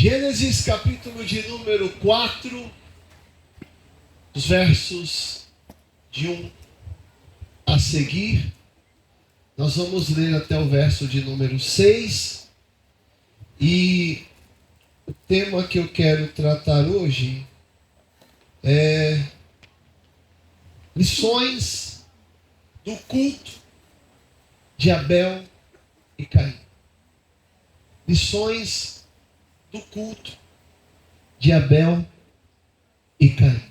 Gênesis capítulo de número 4, os versos de 1 a seguir. Nós vamos ler até o verso de número 6. E o tema que eu quero tratar hoje é lições do culto de Abel e Caim. Lições do culto de Abel e Caim.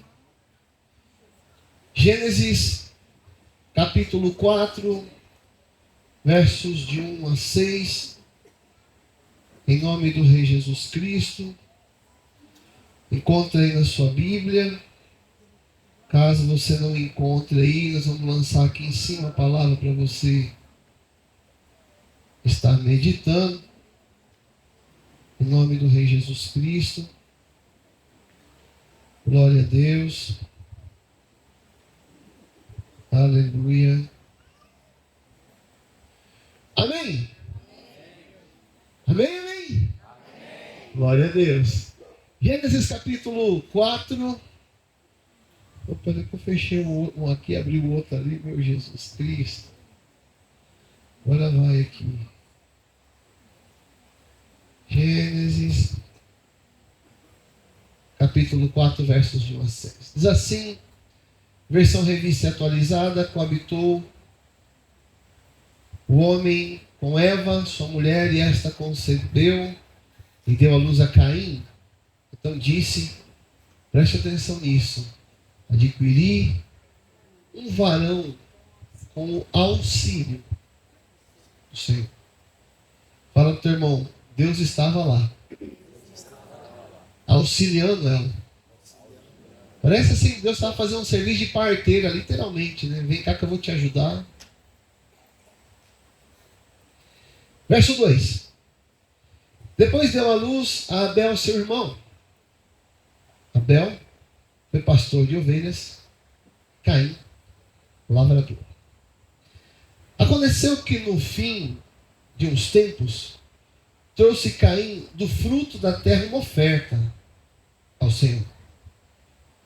Gênesis capítulo 4, versos de 1 a 6. Em nome do Rei Jesus Cristo. Encontre aí na sua Bíblia. Caso você não encontre aí, nós vamos lançar aqui em cima a palavra para você estar meditando. Em nome do Rei Jesus Cristo. Glória a Deus. Aleluia. Amém? Amém, amém? Glória a Deus. Gênesis capítulo 4. Opa, que eu fechei um aqui, abri o outro ali, meu Jesus Cristo. Agora vai aqui. Gênesis capítulo 4, versos de 1 a 6. Diz assim, versão revista atualizada: coabitou o homem com Eva, sua mulher, e esta concebeu e deu à luz a Caim. Então disse, preste atenção nisso: adquiri um varão com o auxílio do Senhor. Fala para o teu irmão, Deus estava lá, auxiliando ela. Parece assim que Deus estava fazendo um serviço de parteira, literalmente, né? Vem cá que eu vou te ajudar. Verso 2. Depois deu à luz a Abel, seu irmão. Abel foi pastor de ovelhas, Caim, lavrador. Aconteceu que no fim de uns tempos, trouxe Caim do fruto da terra uma oferta ao Senhor.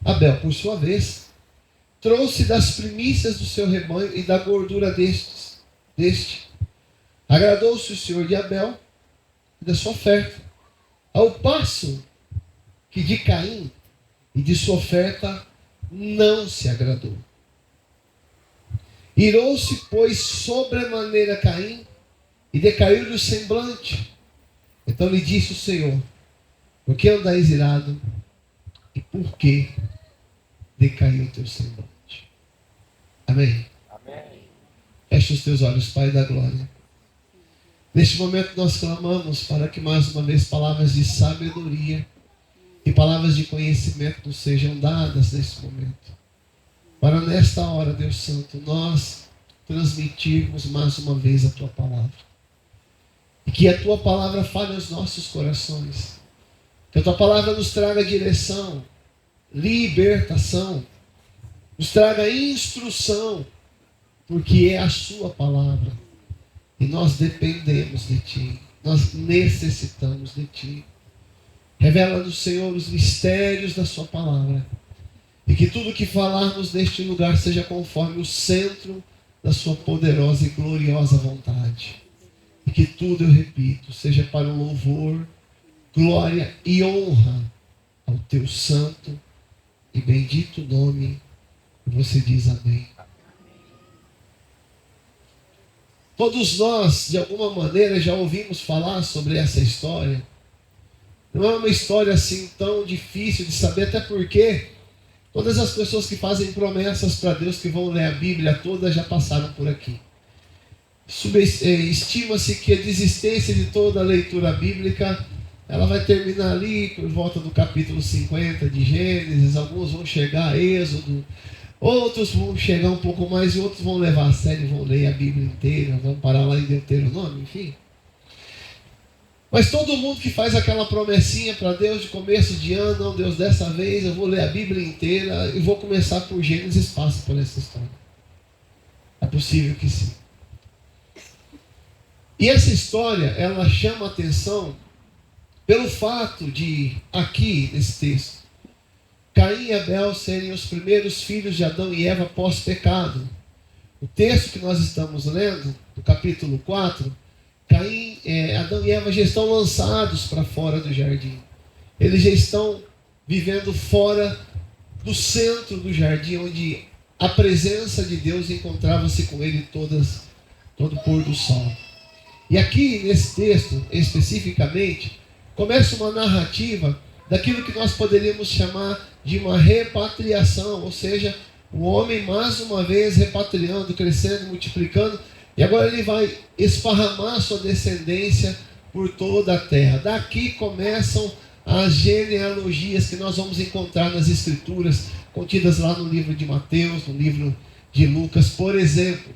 Abel, por sua vez, trouxe das primícias do seu rebanho e da gordura deste. Agradou-se o Senhor de Abel e da sua oferta, ao passo que de Caim e de sua oferta não se agradou. Irou-se, pois, sobremaneira Caim, e decaiu-lhe o semblante. Então lhe disse o Senhor: por que andais irado? E por que decaiu o teu semblante? Amém? Amém. Feche os teus olhos, Pai da glória. Neste momento nós clamamos para que mais uma vez palavras de sabedoria e palavras de conhecimento nos sejam dadas neste momento. Para nesta hora, Deus Santo, nós transmitirmos mais uma vez a Tua palavra. E que a Tua palavra fale aos nossos corações. Que a Tua palavra nos traga direção, libertação, nos traga instrução, porque é a Sua palavra. E nós dependemos de Ti, nós necessitamos de Ti. Revela-nos, Senhor, os mistérios da Sua palavra. E que tudo que falarmos neste lugar seja conforme o centro da Sua poderosa e gloriosa vontade. E que tudo, eu repito, seja para o louvor, glória e honra ao Teu santo e bendito nome. E você diz amém. Todos nós, de alguma maneira, já ouvimos falar sobre essa história. Não é uma história assim tão difícil de saber, até porque todas as pessoas que fazem promessas para Deus, que vão ler a Bíblia toda, já passaram por aqui. Estima-se que a desistência de toda a leitura bíblica, ela vai terminar ali por volta do capítulo 50 de Gênesis. Alguns vão chegar a Êxodo, outros vão chegar um pouco mais e outros vão levar a sério, vão ler a Bíblia inteira, vão parar lá em Deuteronômio, enfim. Mas todo mundo que faz aquela promessinha para Deus de começo de ano, não, Deus, dessa vez eu vou ler a Bíblia inteira e vou começar por Gênesis, passa por essa história. É possível que sim. E essa história, ela chama a atenção pelo fato de, aqui nesse texto, Caim e Abel serem os primeiros filhos de Adão e Eva pós-pecado. O texto que nós estamos lendo, do capítulo 4, Adão e Eva já estão lançados para fora do jardim. Eles já estão vivendo fora do centro do jardim, onde a presença de Deus encontrava-se com ele todo pôr do sol. E aqui, nesse texto, especificamente, começa uma narrativa daquilo que nós poderíamos chamar de uma repatriação, ou seja, o homem mais uma vez repatriando, crescendo, multiplicando, e agora ele vai esparramar sua descendência por toda a terra. Daqui começam as genealogias que nós vamos encontrar nas Escrituras, contidas lá no livro de Mateus, no livro de Lucas, por exemplo.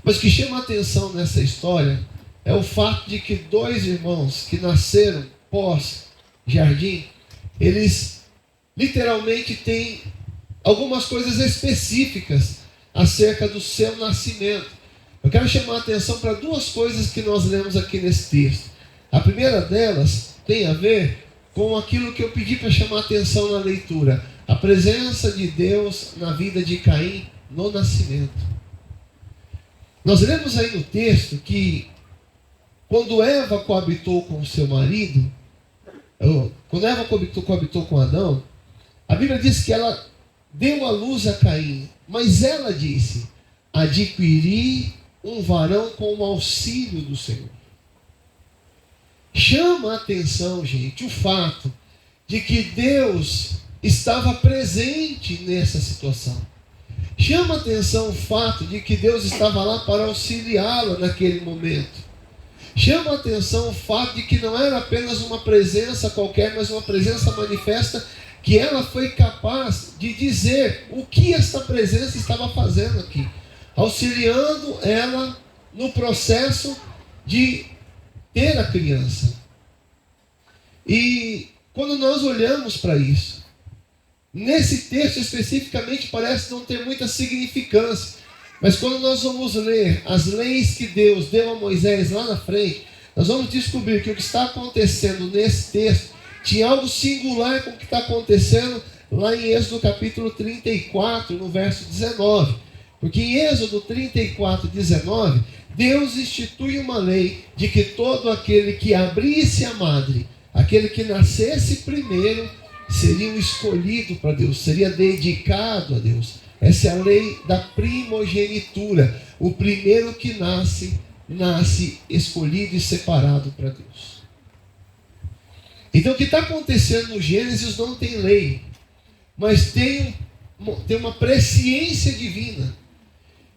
Mas o que chama a atenção nessa história é o fato de que dois irmãos que nasceram pós-jardim, eles literalmente têm algumas coisas específicas acerca do seu nascimento. Eu quero chamar a atenção para duas coisas que nós lemos aqui nesse texto. A primeira delas tem a ver com aquilo que eu pedi para chamar a atenção na leitura: a presença de Deus na vida de Caim no nascimento. Nós lemos aí no texto que quando Eva coabitou com seu marido, quando Eva coabitou com Adão, a Bíblia diz que ela deu à luz a Caim, mas ela disse: adquiri um varão com o auxílio do Senhor. Chama a atenção, gente, o fato de que Deus estava presente nessa situação. Chama a atenção o fato de que Deus estava lá para auxiliá-la naquele momento. Chama a atenção o fato de que não era apenas uma presença qualquer, mas uma presença manifesta, que ela foi capaz de dizer o que esta presença estava fazendo aqui, auxiliando ela no processo de ter a criança. E quando nós olhamos para isso, nesse texto especificamente parece não ter muita significância, mas quando nós vamos ler as leis que Deus deu a Moisés lá na frente, nós vamos descobrir que o que está acontecendo nesse texto tinha algo singular com o que está acontecendo lá em Êxodo capítulo 34, no verso 19. Porque em Êxodo 34, 19, Deus institui uma lei de que todo aquele que abrisse a madre, aquele que nascesse primeiro, seria um escolhido para Deus, seria dedicado a Deus. Essa é a lei da primogenitura. O primeiro que nasce escolhido e separado para Deus. Então o que está acontecendo no Gênesis não tem lei, mas tem uma presciência divina.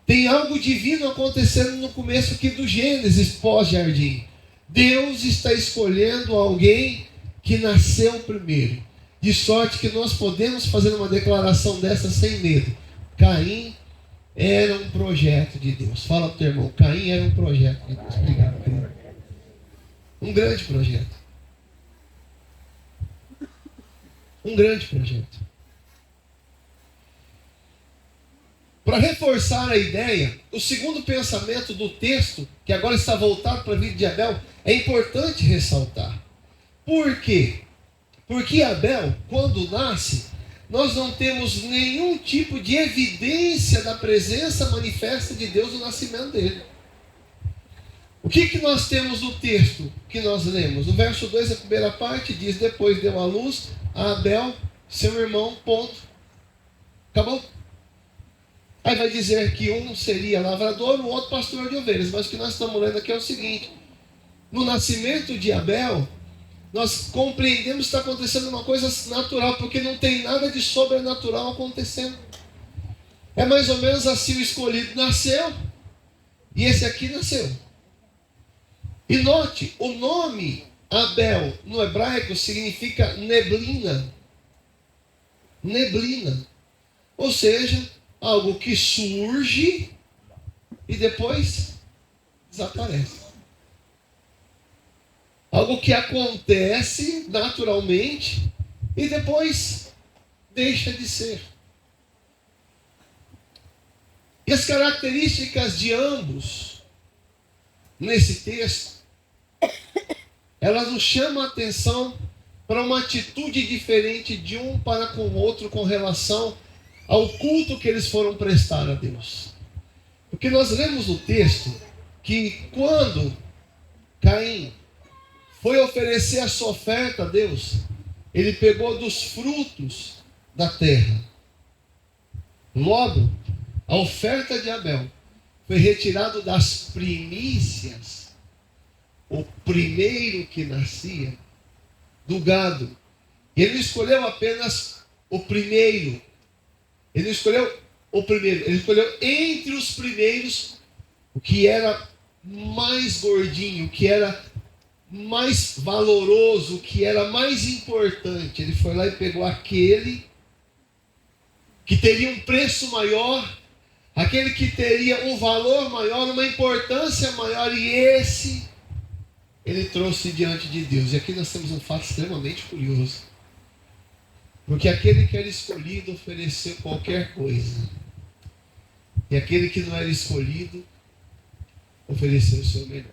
Tem algo divino acontecendo no começo aqui do Gênesis pós-jardim. Deus está escolhendo alguém que nasceu primeiro. De sorte que nós podemos fazer uma declaração dessa sem medo. Caim era um projeto de Deus. Fala para o teu irmão, Caim era um projeto de Deus. Obrigado, querido. Um grande projeto. Um grande projeto. Para reforçar a ideia, o segundo pensamento do texto, que agora está voltado para a vida de Abel, é importante ressaltar. Por quê? Porque Abel, quando nasce, nós não temos nenhum tipo de evidência da presença manifesta de Deus no nascimento dele. O que nós temos no texto que nós lemos? No verso 2, a primeira parte, diz: depois deu à luz a Abel, seu irmão, ponto. Acabou? Aí vai dizer que um seria lavrador, o outro pastor de ovelhas. Mas o que nós estamos lendo aqui é o seguinte: no nascimento de Abel, nós compreendemos que está acontecendo uma coisa natural, porque não tem nada de sobrenatural acontecendo. É mais ou menos assim: o escolhido nasceu e esse aqui nasceu. E note, o nome Abel no hebraico significa neblina. Neblina. Ou seja, algo que surge e depois desaparece. Algo que acontece naturalmente e depois deixa de ser. E as características de ambos nesse texto ela nos chama a atenção para uma atitude diferente de um para com o outro com relação ao culto que eles foram prestar a Deus. Porque nós lemos no texto que quando Caim foi oferecer a sua oferta a Deus, ele pegou dos frutos da terra. Logo, a oferta de Abel foi retirado das primícias, o primeiro que nascia do gado. Ele não escolheu apenas o primeiro. Ele não escolheu o primeiro. Ele escolheu entre os primeiros o que era mais gordinho, o que era mais valoroso, o que era mais importante. Ele foi lá e pegou aquele que teria um preço maior, aquele que teria um valor maior, uma importância maior, e esse ele trouxe diante de Deus. E aqui nós temos um fato extremamente curioso, porque aquele que era escolhido ofereceu qualquer coisa, e aquele que não era escolhido ofereceu o seu melhor.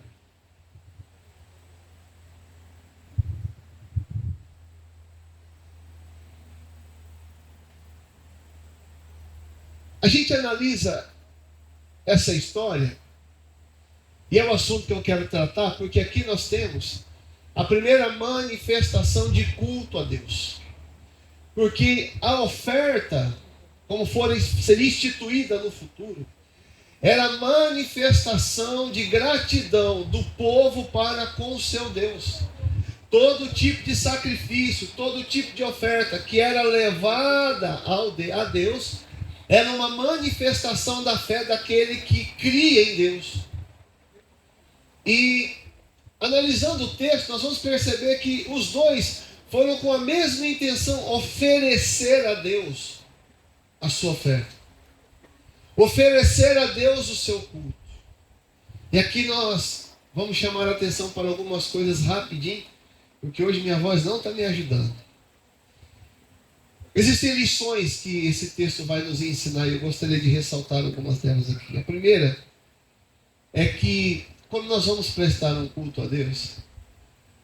A gente analisa essa história, e é o assunto que eu quero tratar, porque aqui nós temos a primeira manifestação de culto a Deus. Porque a oferta, como seria instituída no futuro, era a manifestação de gratidão do povo para com o seu Deus. Todo tipo de sacrifício, todo tipo de oferta que era levada a Deus, era uma manifestação da fé daquele que cria em Deus. E analisando o texto, nós vamos perceber que os dois foram com a mesma intenção: oferecer a Deus a sua oferta, oferecer a Deus o seu culto. E aqui nós vamos chamar a atenção para algumas coisas rapidinho, porque hoje minha voz não está me ajudando. Existem lições que esse texto vai nos ensinar, e eu gostaria de ressaltar algumas delas aqui. A primeira é que quando nós vamos prestar um culto a Deus,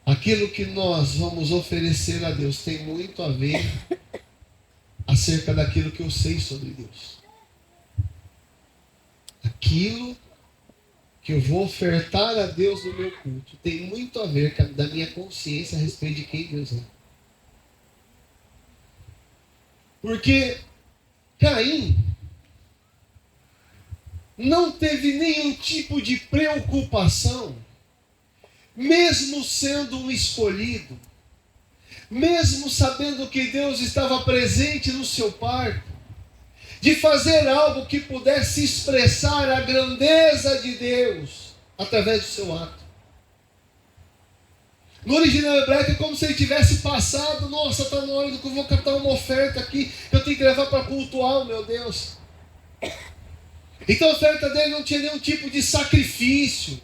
aquilo que nós vamos oferecer a Deus tem muito a ver acerca daquilo que eu sei sobre Deus. Aquilo que eu vou ofertar a Deus no meu culto tem muito a ver com a minha consciência a respeito de quem Deus é. Porque Caim não teve nenhum tipo de preocupação, mesmo sendo um escolhido, mesmo sabendo que Deus estava presente no seu parto, de fazer algo que pudesse expressar a grandeza de Deus através do seu ato. No original hebraico é como se ele tivesse passado: nossa, está na hora que eu vou cantar uma oferta aqui, que eu tenho que levar para cultuar o meu Deus. Então a oferta dele não tinha nenhum tipo de sacrifício,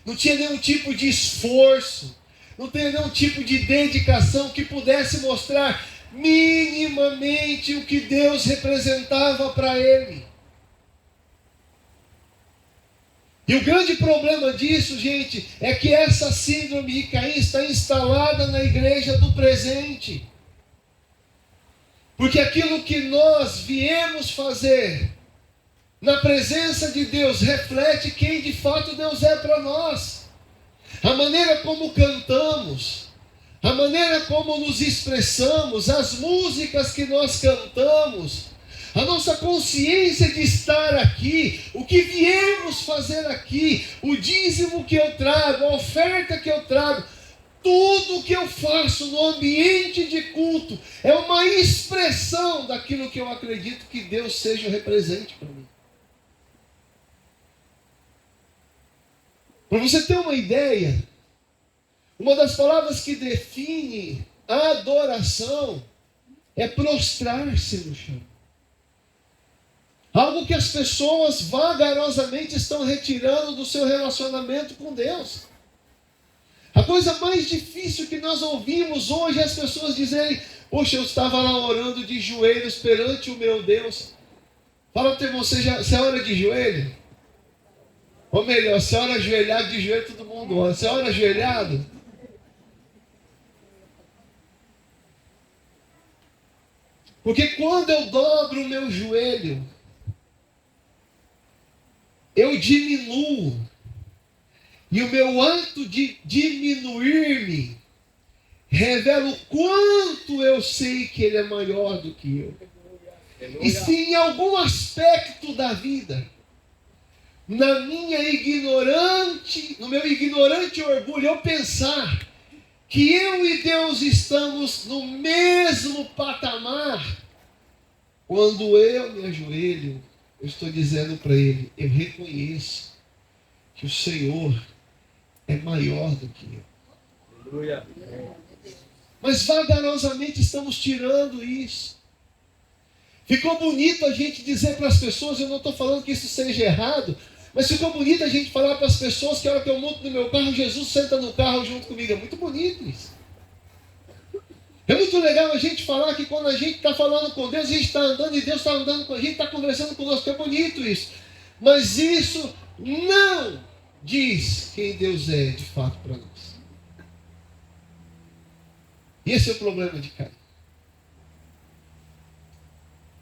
não tinha nenhum tipo de esforço, não tinha nenhum tipo de dedicação que pudesse mostrar minimamente o que Deus representava para ele. E o grande problema disso, gente, é que essa síndrome de Caim está instalada na igreja do presente. Porque aquilo que nós viemos fazer na presença de Deus reflete quem de fato Deus é para nós. A maneira como cantamos, a maneira como nos expressamos, as músicas que nós cantamos, a nossa consciência de estar aqui, o que viemos fazer aqui, o dízimo que eu trago, a oferta que eu trago, tudo que eu faço no ambiente de culto é uma expressão daquilo que eu acredito que Deus seja o represente para mim. Para você ter uma ideia, uma das palavras que define a adoração é prostrar-se no chão. Algo que as pessoas vagarosamente estão retirando do seu relacionamento com Deus. A coisa mais difícil que nós ouvimos hoje é as pessoas dizerem: poxa, eu estava lá orando de joelhos perante o meu Deus. Fala para você, você ora de joelho? Ou melhor, você ora ajoelhado, de joelho todo mundo ora. Você ora ajoelhado? Porque quando eu dobro o meu joelho, eu diminuo. E o meu ato de diminuir-me revela o quanto eu sei que Ele é maior do que eu. E se em algum aspecto da vida, no meu ignorante orgulho, eu pensar que eu e Deus estamos no mesmo patamar, quando eu me ajoelho, eu estou dizendo para Ele, eu reconheço que o Senhor é maior do que eu. Aleluia. Mas vagarosamente estamos tirando isso. Ficou bonito a gente dizer para as pessoas, eu não estou falando que isso seja errado, mas ficou bonito a gente falar para as pessoas que a hora que eu monto no meu carro, Jesus senta no carro junto comigo. É muito bonito isso. É muito legal a gente falar que quando a gente está falando com Deus, a gente está andando e Deus está andando com a gente, está conversando conosco. É bonito isso. Mas isso não diz quem Deus é de fato para nós. E esse é o problema de Caim.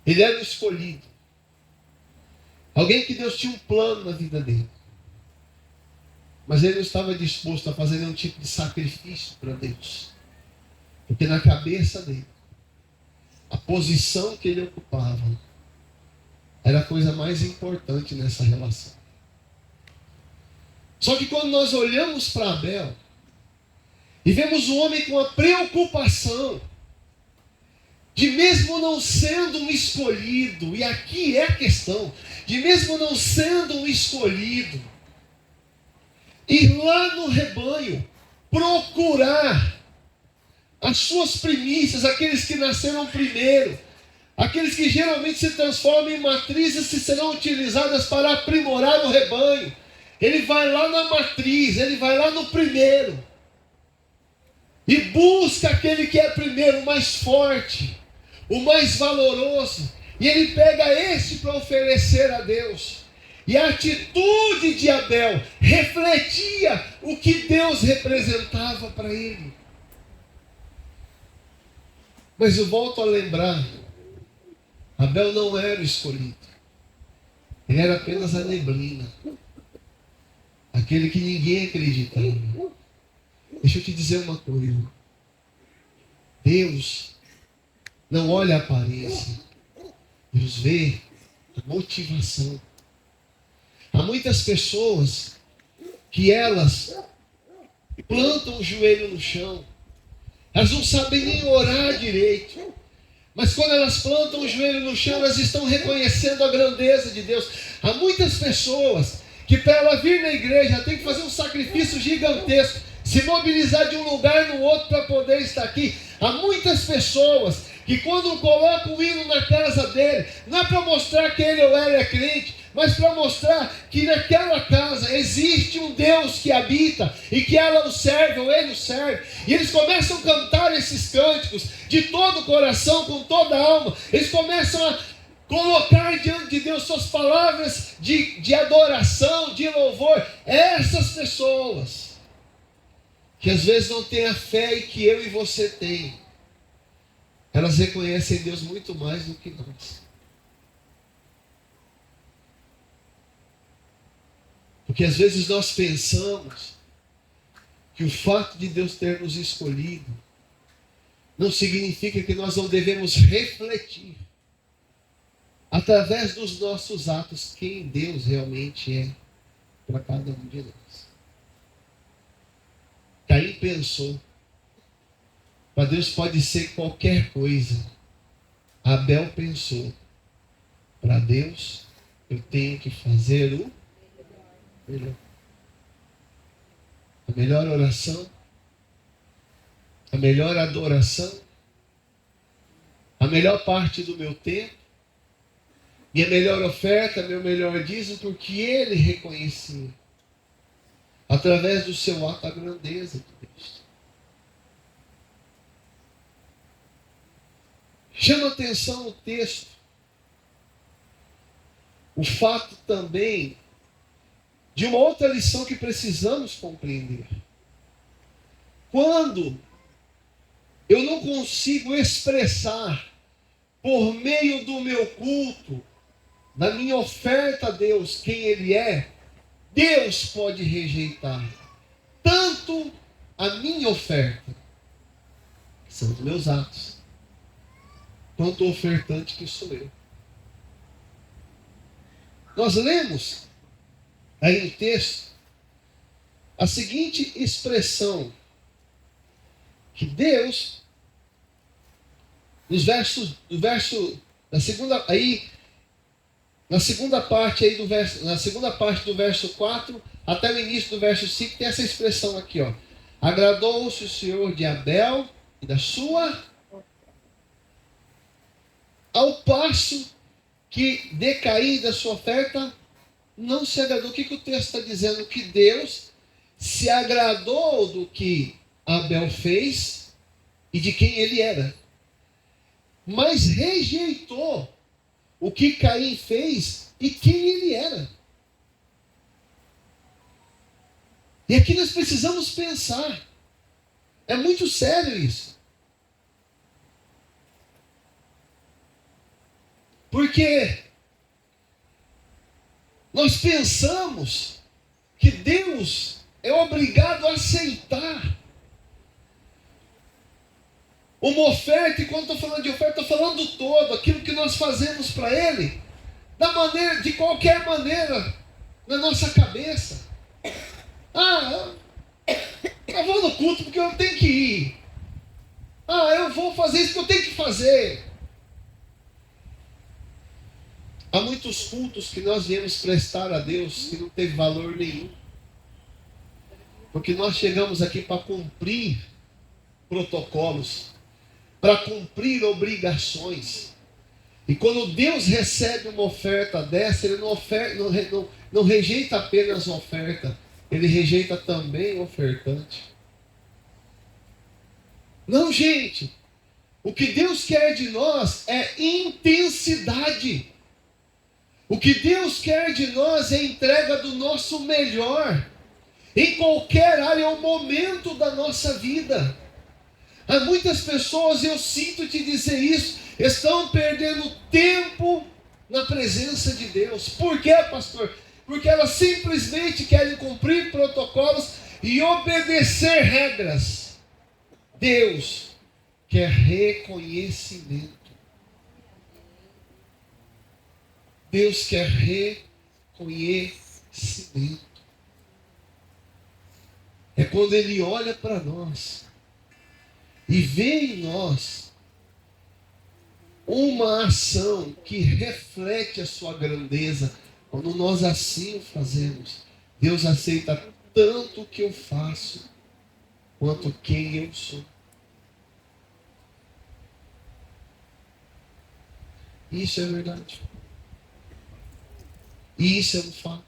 Ele era o escolhido. Alguém que Deus tinha um plano na vida dele. Mas ele não estava disposto a fazer nenhum tipo de sacrifício para Deus. Porque na cabeça dele, a posição que ele ocupava era a coisa mais importante nessa relação. Só que quando nós olhamos para Abel e vemos um homem com a preocupação de mesmo não sendo um escolhido, e aqui é a questão, de mesmo não sendo um escolhido, ir lá no rebanho, procurar as suas primícias, aqueles que nasceram primeiro, aqueles que geralmente se transformam em matrizes que serão utilizadas para aprimorar o rebanho. Ele vai lá na matriz, ele vai lá no primeiro, e busca aquele que é primeiro, o mais forte, o mais valoroso, e ele pega esse para oferecer a Deus. E a atitude de Abel refletia o que Deus representava para ele. Mas eu volto a lembrar, Abel não era o escolhido, ele era apenas a neblina, aquele que ninguém acreditava. Deixa eu te dizer uma coisa, Deus não olha a aparência, Deus vê a motivação. Há muitas pessoas que elas plantam o joelho no chão, elas não sabem nem orar direito, mas quando elas plantam o joelho no chão, elas estão reconhecendo a grandeza de Deus. Há muitas pessoas que para ela vir na igreja tem que fazer um sacrifício gigantesco, se mobilizar de um lugar no outro para poder estar aqui. Há muitas pessoas que quando colocam o hino na casa dele, não é para mostrar que ele ou ela é crente, mas para mostrar que naquela casa existe um Deus que habita e que ela o serve ou ele o serve. E eles começam a cantar esses cânticos de todo o coração, com toda a alma. Eles começam a colocar diante de Deus suas palavras de adoração, de louvor. Essas pessoas que às vezes não têm a fé que eu e você tem, elas reconhecem Deus muito mais do que nós. Porque às vezes nós pensamos que o fato de Deus ter nos escolhido não significa que nós não devemos refletir através dos nossos atos quem Deus realmente é para cada um de nós. Caim pensou, para Deus pode ser qualquer coisa. Abel pensou, para Deus eu tenho que fazer o melhor. A melhor oração, a melhor adoração, a melhor parte do meu tempo, minha melhor oferta, meu melhor dízimo, porque ele reconhecia, através do seu ato, a grandeza de Deus. Chama atenção o texto, o fato também de uma outra lição que precisamos compreender. Quando eu não consigo expressar por meio do meu culto, da minha oferta a Deus, quem Ele é, Deus pode rejeitar tanto a minha oferta, que são os meus atos, quanto o ofertante que sou eu. Nós lemos aí no texto a seguinte expressão, que Deus, na segunda parte do verso 4 até o início do verso 5, tem essa expressão aqui, ó. Agradou-se o Senhor de Abel e da sua, ao passo que de Caim da sua oferta não se agradou. O que o texto está dizendo? Que Deus se agradou do que Abel fez e de quem ele era, mas rejeitou o que Caim fez e quem ele era. E aqui nós precisamos pensar. É muito sério isso. Porque nós pensamos que Deus é obrigado a aceitar uma oferta, e quando estou falando de oferta, estou falando do todo, aquilo que nós fazemos para Ele, de qualquer maneira, na nossa cabeça. Eu vou no culto porque eu tenho que ir. Eu vou fazer isso porque eu tenho que fazer. Há muitos cultos que nós viemos prestar a Deus que não teve valor nenhum. Porque nós chegamos aqui para cumprir protocolos, para cumprir obrigações. E quando Deus recebe uma oferta dessa, Ele não rejeita apenas a oferta, Ele rejeita também o ofertante. Não, gente. O que Deus quer de nós é intensidade. O que Deus quer de nós é a entrega do nosso melhor. Em qualquer área, ou momento da nossa vida. Há muitas pessoas, eu sinto te dizer isso, estão perdendo tempo na presença de Deus. Por quê, pastor? Porque elas simplesmente querem cumprir protocolos e obedecer regras. Deus quer reconhecimento. Deus quer reconhecimento. É quando Ele olha para nós e vê em nós uma ação que reflete a sua grandeza. Quando nós assim o fazemos, Deus aceita tanto o que eu faço, quanto quem eu sou. Isso é verdade. E isso é um fato.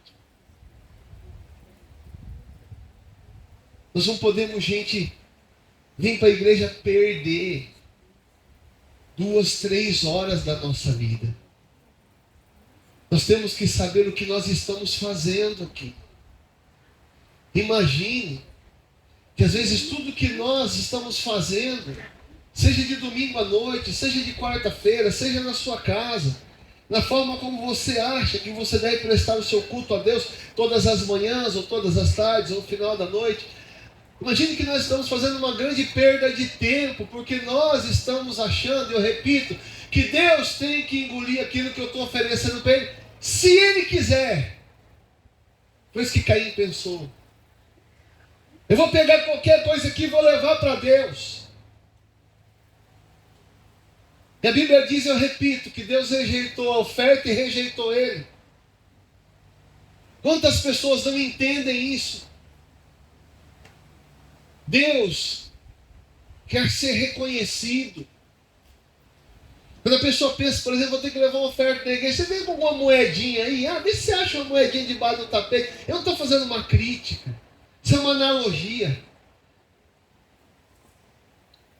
Nós não podemos, gente, vir para a igreja perder 2, 3 horas da nossa vida. Nós temos que saber o que nós estamos fazendo aqui. Imagine que às vezes tudo que nós estamos fazendo, seja de domingo à noite, seja de quarta-feira, seja na sua casa, na forma como você acha que você deve prestar o seu culto a Deus, todas as manhãs, ou todas as tardes, ou no final da noite. Imagine que nós estamos fazendo uma grande perda de tempo, porque nós estamos achando, eu repito, que Deus tem que engolir aquilo que eu estou oferecendo para Ele, se Ele quiser. Foi isso que Caim pensou. Eu vou pegar qualquer coisa aqui e vou levar para Deus. E a Bíblia diz, eu repito, que Deus rejeitou a oferta e rejeitou ele. Quantas pessoas não entendem isso? Deus quer ser reconhecido. Quando a pessoa pensa, por exemplo, vou ter que levar uma oferta na igreja, você vem com alguma moedinha aí, vê se você acha uma moedinha debaixo do tapete. Eu não estou fazendo uma crítica, isso é uma analogia.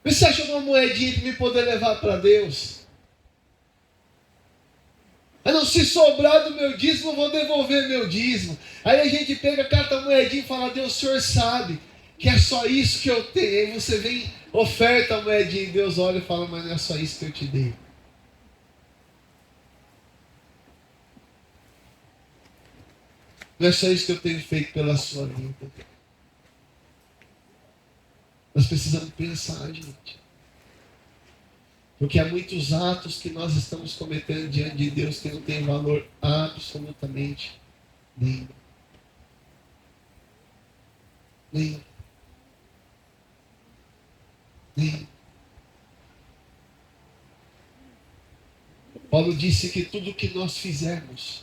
Vê se você acha uma moedinha para me poder levar para Deus. Não, se sobrar do meu dízimo, eu vou devolver meu dízimo. Aí a gente pega, cata a moedinha e fala, Deus, o Senhor sabe que é só isso que eu tenho. Aí você vem, oferta a moedinha e Deus olha e fala, mas não é só isso que eu te dei. Não é só isso que eu tenho feito pela sua vida. Nós precisamos pensar, gente. Porque há muitos atos que nós estamos cometendo diante de Deus que não tem valor absolutamente nenhum. Nenhum. Nenhum. Paulo disse que tudo que nós fizermos,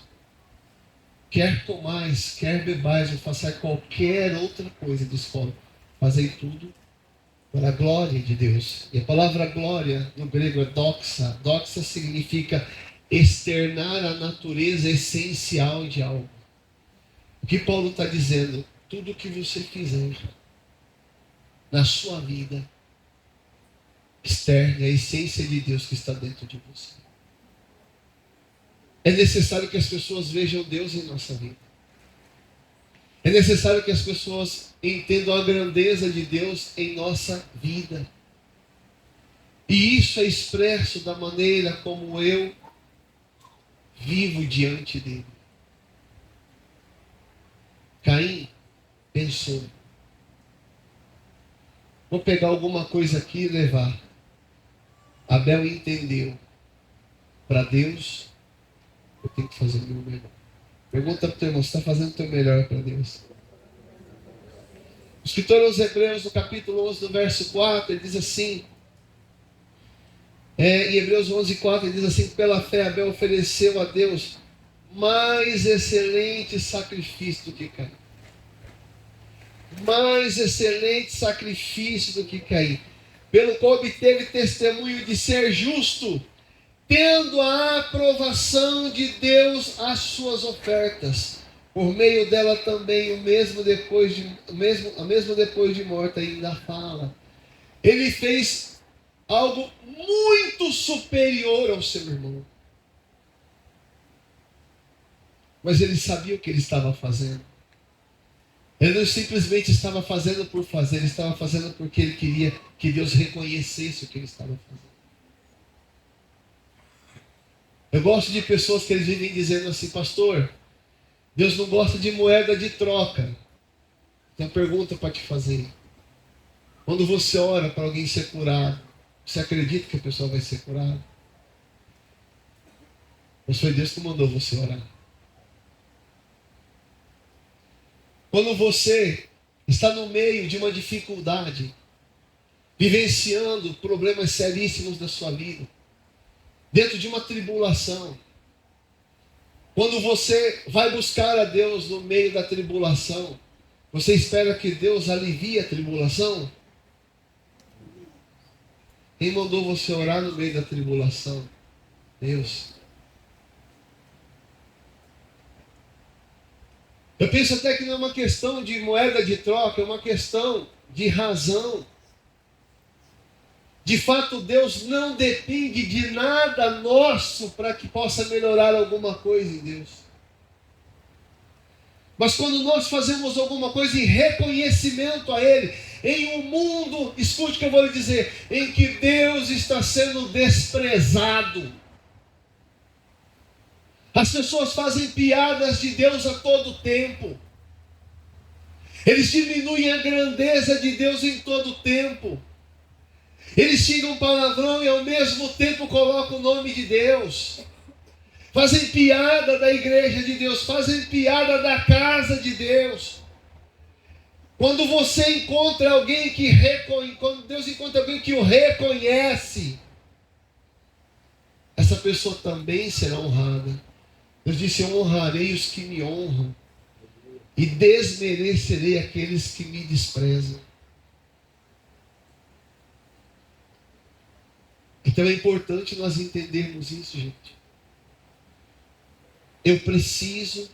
quer comais, quer bebais, ou façais qualquer outra coisa, diz Paulo, fazei tudo para a glória de Deus. E a palavra glória no grego é doxa. Doxa significa externar a natureza essencial de algo. O que Paulo está dizendo? Tudo que você fizer na sua vida, externe a essência de Deus que está dentro de você. É necessário que as pessoas vejam Deus em nossa vida. É necessário que as pessoas entendam a grandeza de Deus em nossa vida. E isso é expresso da maneira como eu vivo diante dele. Caim pensou: vou pegar alguma coisa aqui e levar. Abel entendeu: para Deus, eu tenho que fazer o meu melhor. Pergunta para o teu irmão: você está fazendo o teu melhor para Deus? O escritor aos Hebreus, no capítulo 11, no verso 4, ele diz assim, em Hebreus 11, 4, ele diz assim: pela fé Abel ofereceu a Deus mais excelente sacrifício do que Caim. Mais excelente sacrifício do que Caim, pelo qual obteve testemunho de ser justo, tendo a aprovação de Deus às suas ofertas. Por meio dela também a mesmo depois de morta ainda fala. Ele fez algo muito superior ao seu irmão. Mas ele sabia o que ele estava fazendo. Ele não simplesmente estava fazendo por fazer, ele estava fazendo porque ele queria que Deus reconhecesse o que ele estava fazendo. Eu gosto de pessoas que eles vivem dizendo assim: pastor, Deus não gosta de moeda de troca. Tem uma pergunta para te fazer. Quando você ora para alguém ser curado, você acredita que a pessoa vai ser curada? Mas foi Deus que mandou você orar. Quando você está no meio de uma dificuldade, vivenciando problemas seríssimos da sua vida, dentro de uma tribulação, quando você vai buscar a Deus no meio da tribulação, você espera que Deus alivie a tribulação? Quem mandou você orar no meio da tribulação? Deus. Eu penso até que não é uma questão de moeda de troca, é uma questão de razão. De fato, Deus não depende de nada nosso para que possa melhorar alguma coisa em Deus. Mas quando nós fazemos alguma coisa em reconhecimento a Ele, em um mundo, escute o que eu vou lhe dizer, em que Deus está sendo desprezado. As pessoas fazem piadas de Deus a todo tempo. Eles diminuem a grandeza de Deus em todo tempo. Eles xingam palavrão e ao mesmo tempo colocam o nome de Deus. Fazem piada da igreja de Deus, fazem piada da casa de Deus. Quando você encontra alguém que quando Deus encontra alguém que o reconhece, essa pessoa também será honrada. Deus disse: eu honrarei os que me honram e desmerecerei aqueles que me desprezam. Então é importante nós entendermos isso, gente. Eu preciso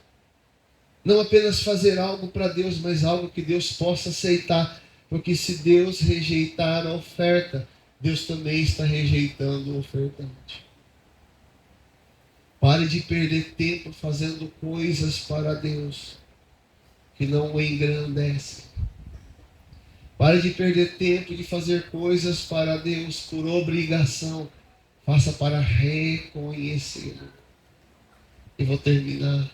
não apenas fazer algo para Deus, mas algo que Deus possa aceitar. Porque se Deus rejeitar a oferta, Deus também está rejeitando o ofertante. Pare de perder tempo fazendo coisas para Deus que não o engrandecem. Pare de perder tempo de fazer coisas para Deus por obrigação. Faça para reconhecê-lo. E vou terminar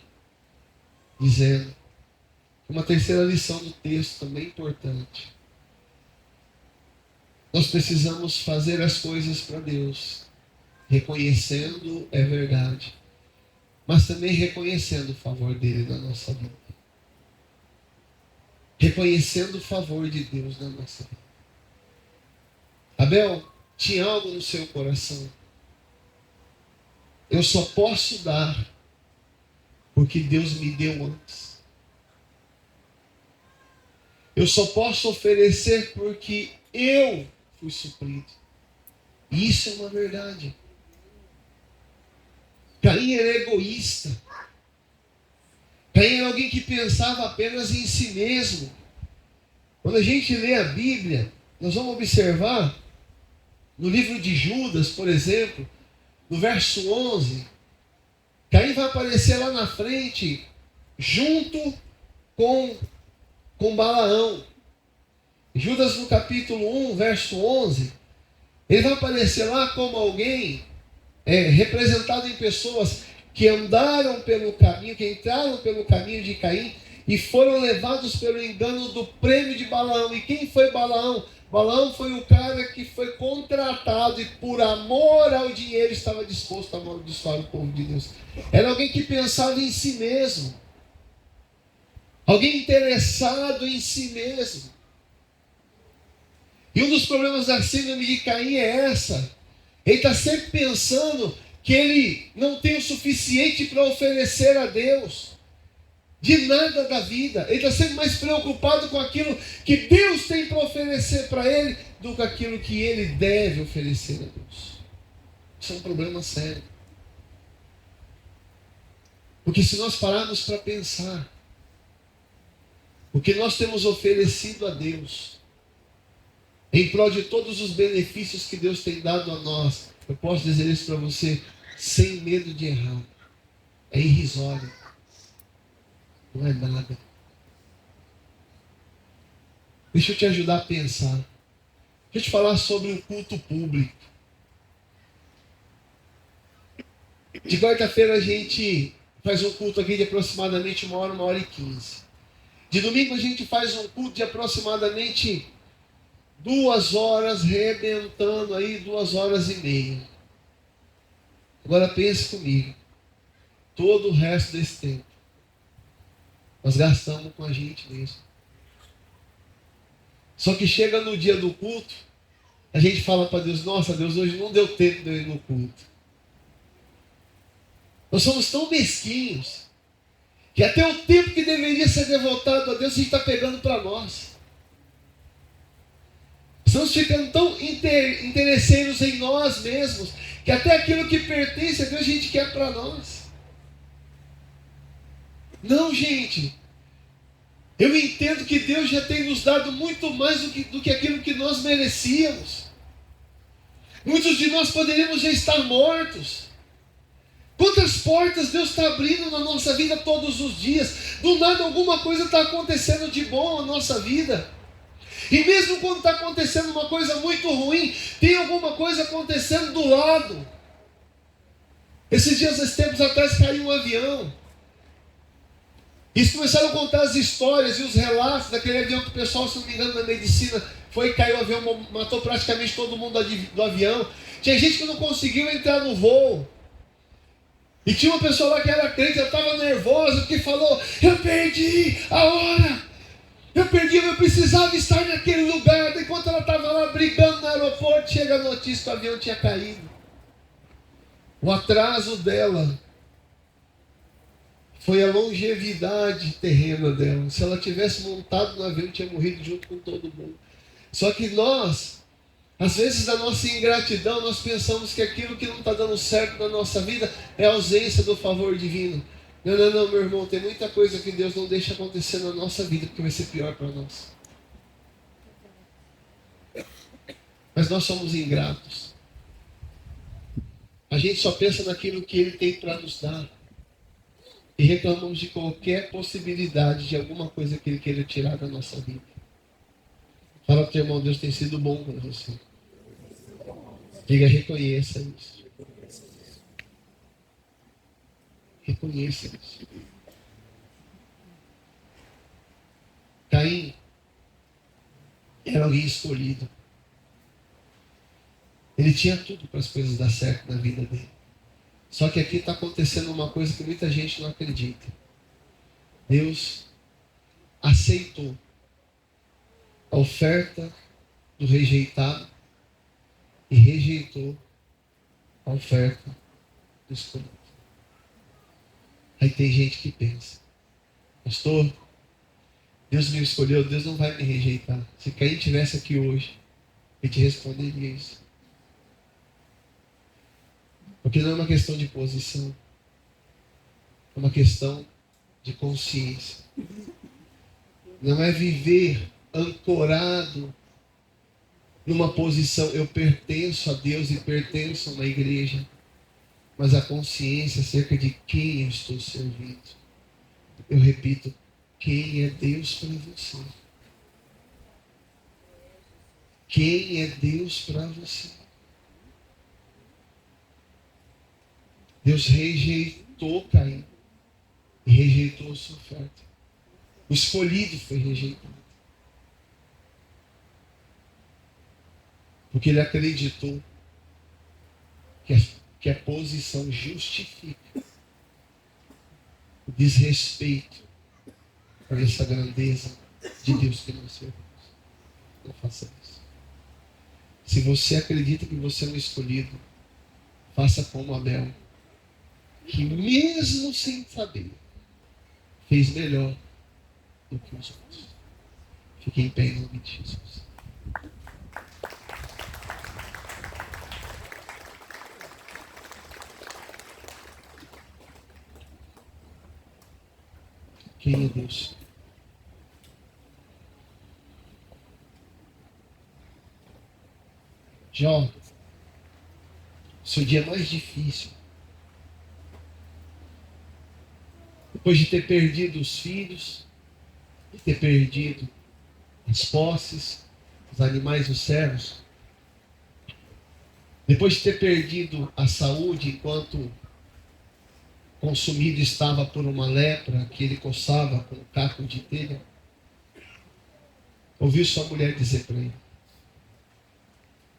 dizendo Uma terceira lição do texto também importante. Nós precisamos fazer as coisas para Deus, reconhecendo, é verdade, mas também reconhecendo o favor dele na nossa vida. Reconhecendo o favor de Deus na nossa vida. Abel tinha algo no seu coração. Eu só posso dar porque Deus me deu antes. Eu só posso oferecer porque eu fui suprido. E isso é uma verdade. Caim era egoísta. Caim era alguém que pensava apenas em si mesmo. Quando a gente lê a Bíblia, nós vamos observar, no livro de Judas, por exemplo, no verso 11, Caim vai aparecer lá na frente, junto com Balaão. Judas, no capítulo 1, verso 11, ele vai aparecer lá como alguém representado em pessoas que andaram pelo caminho, que entraram pelo caminho de Caim e foram levados pelo engano do prêmio de Balaão. E quem foi Balaão? Balaão foi o cara que foi contratado e por amor ao dinheiro estava disposto a amaldiçoar o povo de Deus. Era alguém que pensava em si mesmo. Alguém interessado em si mesmo. E um dos problemas da síndrome de Caim é essa. Ele está sempre pensando que ele não tem o suficiente para oferecer a Deus. De nada da vida. Ele está sempre mais preocupado com aquilo que Deus tem para oferecer para ele do que aquilo que ele deve oferecer a Deus. Isso é um problema sério. Porque se nós pararmos para pensar o que nós temos oferecido a Deus, em prol de todos os benefícios que Deus tem dado a nós, eu posso dizer isso para você sem medo de errar. É irrisório. Não é nada. Deixa eu te ajudar a pensar. Deixa eu te falar sobre o culto público. De quarta-feira a gente faz um culto aqui de aproximadamente 1h, 1h15. De domingo a gente faz um culto de aproximadamente 2 horas, rebentando aí 2h30. Agora pense comigo. Todo o resto desse tempo nós gastamos com a gente mesmo. Só que chega no dia do culto, a gente fala para Deus: nossa, Deus, hoje não deu tempo de eu ir no culto. Nós somos tão mesquinhos que até o tempo que deveria ser devotado a Deus, a gente está pegando para nós. Estamos ficando tão interesseiros em nós mesmos, que até aquilo que pertence a Deus a gente quer para nós. Não, gente. Eu entendo que Deus já tem nos dado muito mais do que aquilo que nós merecíamos. Muitos de nós poderíamos já estar mortos. Quantas portas Deus está abrindo na nossa vida todos os dias. Do nada alguma coisa está acontecendo de bom na nossa vida. E mesmo quando está acontecendo uma coisa muito ruim, tem alguma coisa acontecendo do lado. Esses tempos atrás caiu um avião. Eles começaram a contar as histórias e os relatos daquele avião que o pessoal, se não me engano, na medicina, foi e caiu o avião, matou praticamente todo mundo do avião. Tinha gente que não conseguiu entrar no voo. E tinha uma pessoa lá que era crente, ela estava nervosa, porque falou: eu perdi a hora. Eu precisava estar naquele lugar. Enquanto ela estava lá brigando no aeroporto, chega a notícia que o avião tinha caído. O atraso dela foi a longevidade terrena dela. Se ela tivesse montado no avião, tinha morrido junto com todo mundo. Só que nós, às vezes, na nossa ingratidão, nós pensamos que aquilo que não está dando certo na nossa vida é a ausência do favor divino. Não, meu irmão, tem muita coisa que Deus não deixa acontecer na nossa vida, porque vai ser pior para nós. Mas nós somos ingratos. A gente só pensa naquilo que Ele tem para nos dar. E reclamamos de qualquer possibilidade de alguma coisa que Ele queira tirar da nossa vida. Fala para o teu irmão: Deus tem sido bom com você. Diga: reconheça isso. Reconheça isso. Caim era alguém escolhido. Ele tinha tudo para as coisas dar certo na vida dele. Só que aqui está acontecendo uma coisa que muita gente não acredita. Deus aceitou a oferta do rejeitado e rejeitou a oferta do escolhido. Aí tem gente que pensa, pastor, Deus me escolheu, Deus não vai me rejeitar. Se Caim estivesse aqui hoje, ele te responderia isso. Porque não é uma questão de posição, é uma questão de consciência. Não é viver ancorado numa posição, eu pertenço a Deus e pertenço a uma igreja, mas a consciência acerca de quem eu estou servindo. Eu repito, quem é Deus para você? Quem é Deus para você? Deus rejeitou Caim e rejeitou a sua oferta. O escolhido foi rejeitado. Porque ele acreditou que a posição justifica o desrespeito por essa grandeza de Deus que nós servimos. Não faça isso. Se você acredita que você é um escolhido, faça como Abel, que mesmo sem saber, fez melhor do que os outros. Fique em pé em nome de Jesus. Quem é Deus? Jó, seu dia mais difícil, depois de ter perdido os filhos, de ter perdido as posses, os animais, os servos, depois de ter perdido a saúde enquanto consumido estava por uma lepra que ele coçava com um caco de telha, ouviu sua mulher dizer para ele: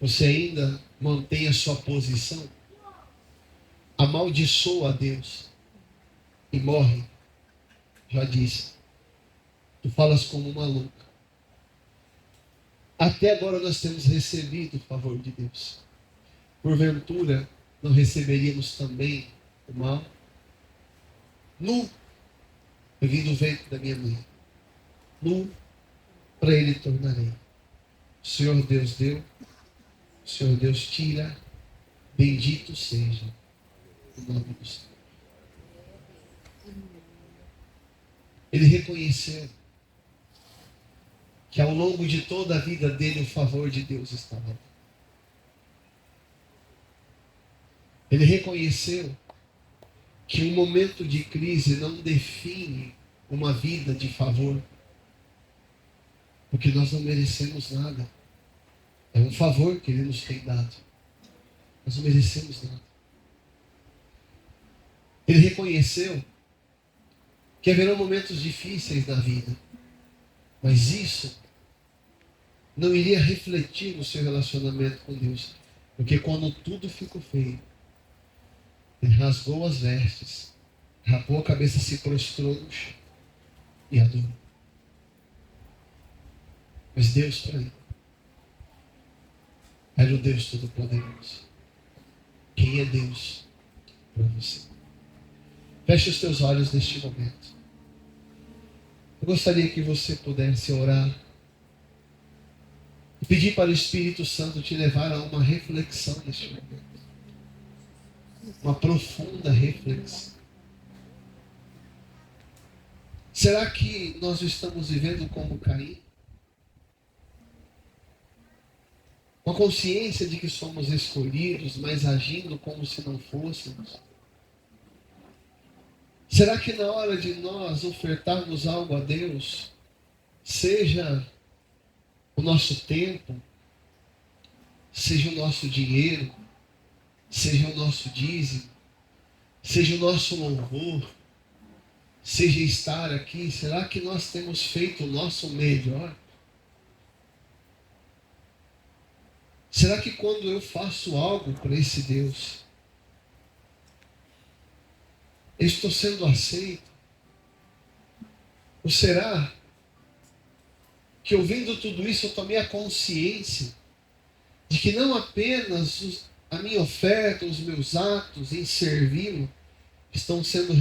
você ainda mantém a sua posição? Amaldiçoa a Deus e morre. Já disse, tu falas como uma louca. Até agora nós temos recebido o favor de Deus. Porventura, não receberíamos também o mal? Nu, eu vim do ventre da minha mãe. Nu, para ele tornarei. O Senhor Deus deu, o Senhor Deus tira, bendito seja o nome do Senhor. Ele reconheceu que ao longo de toda a vida dele o favor de Deus estava lá. Ele reconheceu que um momento de crise não define uma vida de favor, porque nós não merecemos nada. É um favor que ele nos tem dado. Nós não merecemos nada. Ele reconheceu que haverão momentos difíceis na vida, mas isso não iria refletir no seu relacionamento com Deus, porque quando tudo ficou feio, ele rasgou as vestes, rapou a cabeça, se prostrou no chão e adorou. Mas Deus para ele era o Deus Todo-Poderoso. Quem é Deus para você? Feche os teus olhos neste momento. Eu gostaria que você pudesse orar e pedir para o Espírito Santo te levar a uma reflexão neste momento. Uma profunda reflexão. Será que nós estamos vivendo como Caim? Com a consciência de que somos escolhidos, mas agindo como se não fôssemos? Será que na hora de nós ofertarmos algo a Deus, seja o nosso tempo, seja o nosso dinheiro, seja o nosso dízimo, seja o nosso louvor, seja estar aqui, será que nós temos feito o nosso melhor? Será que quando eu faço algo para esse Deus, eu estou sendo aceito? Ou será que ouvindo tudo isso eu tomei a consciência de que não apenas a minha oferta, os meus atos em servi-lo estão sendo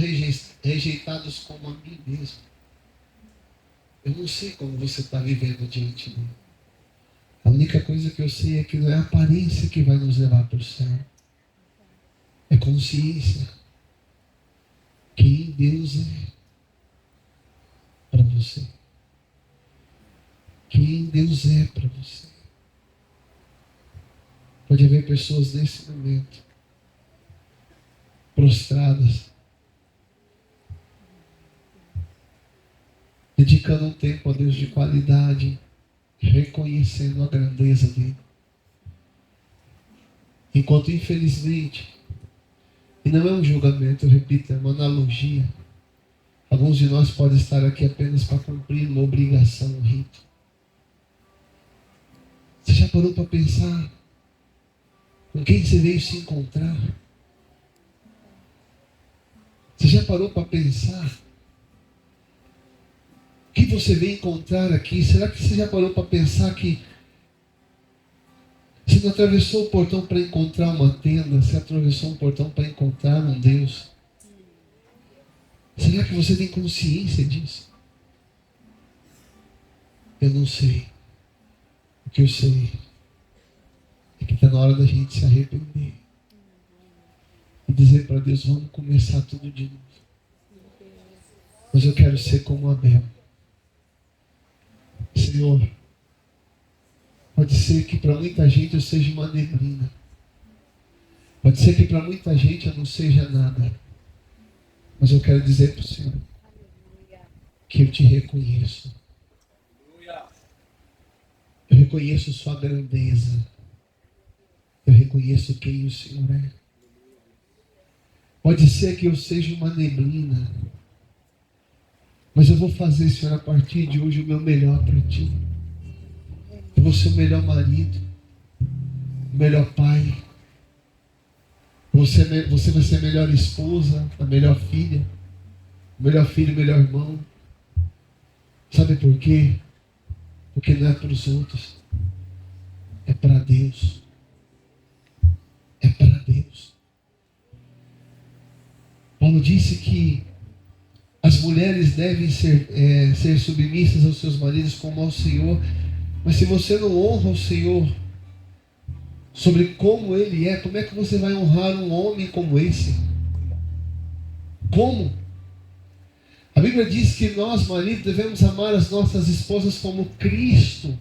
rejeitados como a mim mesmo? Eu não sei como você está vivendo diante dele. A única coisa que eu sei é que não é a aparência que vai nos levar para o céu. É consciência. Quem Deus é para você. Quem Deus é para você. Pode haver pessoas nesse momento prostradas, dedicando um tempo a Deus de qualidade, reconhecendo a grandeza dele. Enquanto, infelizmente, e não é um julgamento, eu repito, é uma analogia, alguns de nós podem estar aqui apenas para cumprir uma obrigação, um rito. Você já parou para pensar com quem você veio se encontrar? Você já parou para pensar o que você veio encontrar aqui? Será que você já parou para pensar que você não atravessou o portão para encontrar uma tenda, você atravessou um portão para encontrar um Deus? Será que você tem consciência disso? Eu não sei. O que eu sei é que está na hora da gente se arrepender e dizer para Deus: vamos começar tudo de novo. Mas eu quero ser como Abel. Senhor, pode ser que para muita gente eu seja uma neblina. Pode ser que para muita gente eu não seja nada. Mas eu quero dizer para o Senhor que eu te reconheço. Eu reconheço sua grandeza. Eu reconheço quem o Senhor é. Pode ser que eu seja uma neblina. Mas eu vou fazer, Senhor, a partir de hoje o meu melhor para ti. Eu vou ser o melhor marido, o melhor pai. Você vai ser a melhor esposa, a melhor filha, o melhor filho, o melhor irmão. Sabe por quê? Porque não é para os outros, é para Deus. É para Deus. Paulo disse que as mulheres devem ser submissas aos seus maridos como ao Senhor. Mas se você não honra o Senhor sobre como Ele é, como é que você vai honrar um homem como esse? Como? A Bíblia diz que nós, maridos, devemos amar as nossas esposas como Cristo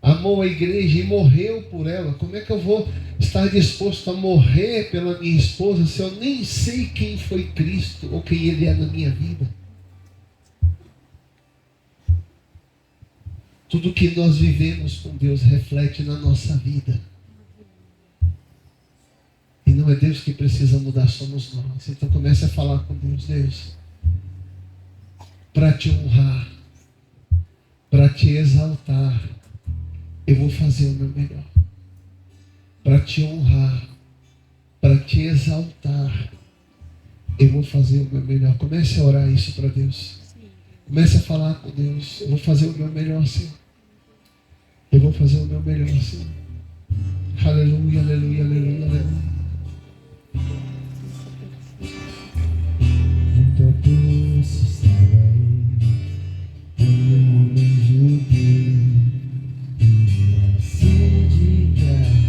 amou a igreja e morreu por ela. Como é que eu vou estar disposto a morrer pela minha esposa se eu nem sei quem foi Cristo ou quem Ele é na minha vida? Tudo que nós vivemos com Deus reflete na nossa vida. E não é Deus que precisa mudar, somos nós. Então comece a falar com Deus. Deus, para te honrar, para te exaltar, eu vou fazer o meu melhor. Para te honrar, para te exaltar, eu vou fazer o meu melhor. Comece a orar isso para Deus. Comece a falar com Deus. Eu vou fazer o meu melhor, Senhor. Eu vou fazer o meu melhor, Senhor. Aleluia, aleluia, aleluia, aleluia. Junto ao poço estava eu, um homem judeu, e a sede que havia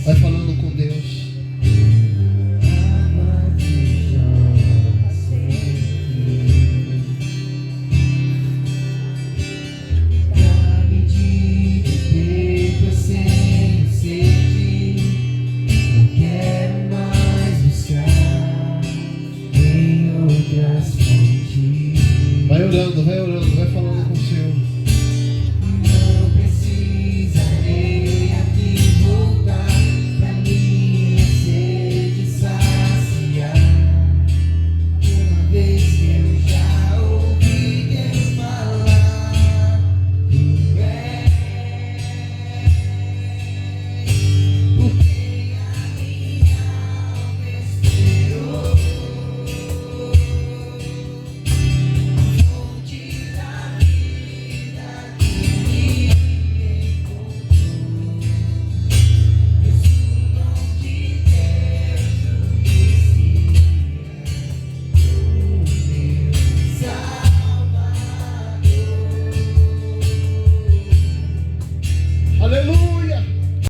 Vai falando com Deus. Vai orando, vai falando.